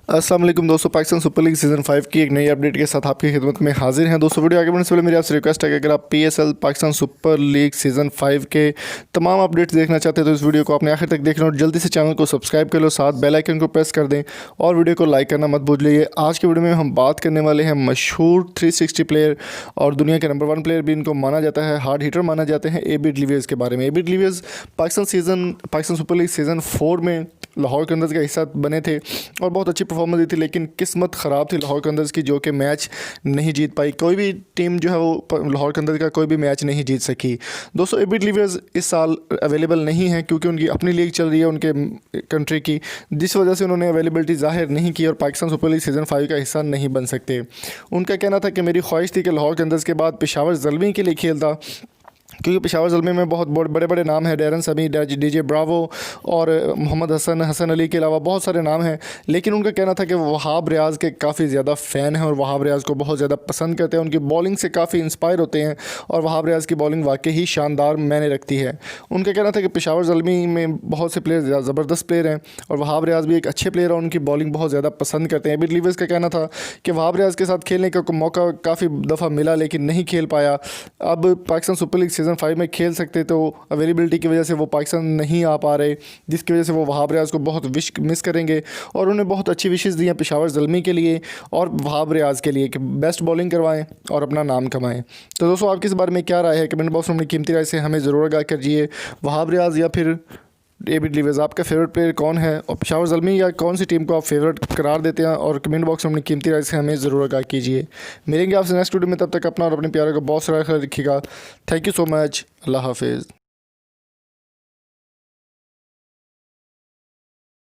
अस्सलाम वालेकुम दोस्तों, पाकिस्तान सुपर लीग सीज़न 5 की एक नई अपडेट के साथ आपकी खिदमत में हाजिर हैं। दोस्तों वीडियो आगे बढ़ने से पहले मेरी आपसे रिक्वेस्ट है कि अगर आप PSL Pakistan super league season 5 के तमाम अपडेट्स देखना चाहते हैं तो इस वीडियो को आपने आखिर तक देखना और जल्दी से चैनल को सब्सक्राइब कर लो, साथ बेल आइकन को प्रेस कर दें और वीडियो को लाइक करना मत भूलिए। आज की वीडियो में हम बात करने वाले हैं मशहूर 360 प्लेयर और दुनिया के नंबर 1 प्लेयर भी इनको माना जाता है, हार्ड हिटर माना जाते हैं, AB डिविलियर्स के बारे में। AB de Villiers Pakistan super league season 4 में लाहौर कंदर्स का हिस्सा बने थे और बहुत अच्छी परफॉर्मेंस दी थी, लेकिन किस्मत ख़राब थी लाहौर कंदर्स की, जो कि मैच नहीं जीत पाई। कोई भी टीम जो है वो लाहौर कंदर्स का कोई भी मैच नहीं जीत सकी। दोस्तों AB डिविलियर्स इस साल अवेलेबल नहीं है क्योंकि उनकी अपनी लीग चल रही है उनके कंट्री की, जिस वजह से उन्होंने अवेलेबिलिटी ज़ाहिर नहीं की और पाकिस्तान सुपर लीग सीज़न 5 का हिस्सा नहीं बन सकते। उनका कहना था कि मेरी ख्वाहिश थी कि लाहौर कंदर्स के बाद पेशावर ज़ल्मी के लिए खेलता, क्योंकि पेशावर ज़ल्मी में बहुत बड़े बड़े नाम हैं, डैरन समी, DJ ब्रावो और मोहम्मद हसन अली के अलावा बहुत सारे नाम हैं। लेकिन उनका कहना था कि वो वहाब रियाज़ के काफ़ी ज़्यादा फ़ैन हैं और वहाब रियाज़ को बहुत ज़्यादा पसंद करते हैं, उनकी बॉलिंग से काफ़ी इंस्पायर होते हैं और वहाब रियाज़ की बॉलिंग वाकई ही शानदार मैंने रखती है। उनका कहना था कि पेशावर ज़ल्मी में बहुत से प्लेयर ज़बरदस्त प्लेयर हैं और वहाब रियाज़ भी एक अच्छे प्लेयर और उनकी बॉलिंग बहुत ज़्यादा पसंद करते हैं। AB डिविलियर्स का कहना था कि वहाब रियाज़ के साथ खेलने का मौका काफ़ी दफ़ा मिला लेकिन नहीं खेल पाया। अब पाकिस्तान सुपर लीग सीज़न 5 में खेल सकते तो अवेलेबिलिटी की वजह से वो पाकिस्तान नहीं आ पा रहे, जिसकी वजह से वो वहाब रियाज़ को बहुत मिस करेंगे और उन्हें बहुत अच्छी विशेष दी हैं पेशावर ज़ल्मी के लिए और वहाब रियाज़ के लिए कि बेस्ट बॉलिंग करवाएं और अपना नाम कमाएं। तो दोस्तों आपकी इस बारे में क्या राय है? कमेंट बॉक्स में अपनी कीमती राय से हमें ज़रूर आगाह कीजिए। वहाब रियाज़ या फिर AB डिविलियर्स, आपका फेवरेट प्लेयर कौन है? और पेशावर ज़ल्मी या कौन सी टीम को आप फेवरेट करार देते हैं? और कमेंट बॉक्स में अपनी कीमती राय से हमें ज़रूर आगाह कीजिए। मिलेंगे आपसे नेक्स्ट वीडियो में, तब तक अपना और अपने प्यारे का बहुत सारा ख्याल रखिएगा। Thank you so much. Allah हाफिज़।